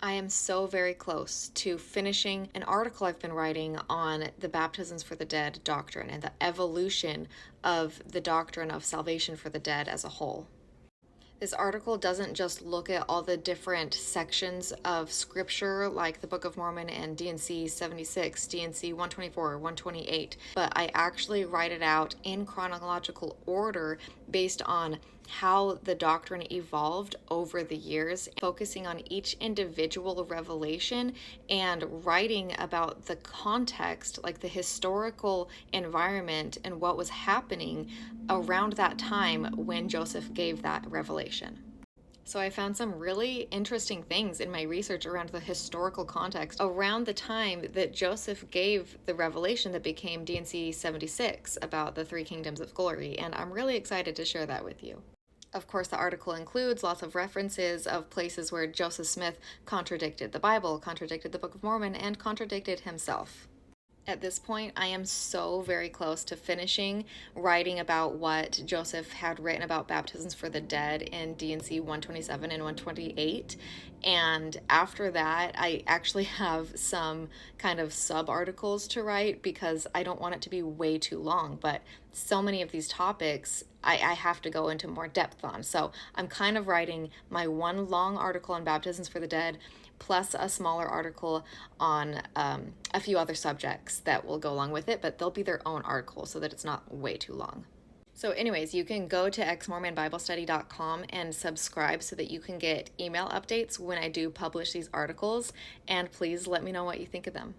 I am so very close to finishing an article I've been writing on the baptisms for the dead doctrine and the evolution of the doctrine of salvation for the dead as a whole. This article doesn't just look at all the different sections of scripture like the Book of Mormon and D&C 76, D&C 124, 128, but I actually write it out in chronological order based on how the doctrine evolved over the years, focusing on each individual revelation and writing about the context, like the historical environment and what was happening around that time when Joseph gave that revelation. So I found some really interesting things in my research around the historical context around the time that Joseph gave the revelation that became D&C 76 about the three kingdoms of glory, and I'm really excited to share that with you. Of course, the article includes lots of references of places where Joseph Smith contradicted the Bible, contradicted the Book of Mormon, and contradicted himself. At this point, I am so very close to finishing writing about what Joseph had written about baptisms for the dead in D&C 127 and 128. And after that, I actually have some kind of sub-articles to write because I don't want it to be way too long. But so many of these topics I have to go into more depth on. So I'm kind of writing my one long article on baptisms for the dead plus a smaller article on a few other subjects that will go along with it, but they'll be their own articles so that it's not way too long. So anyways, you can go to exmormonbiblestudy.com and subscribe so that you can get email updates when I do publish these articles, and please let me know what you think of them.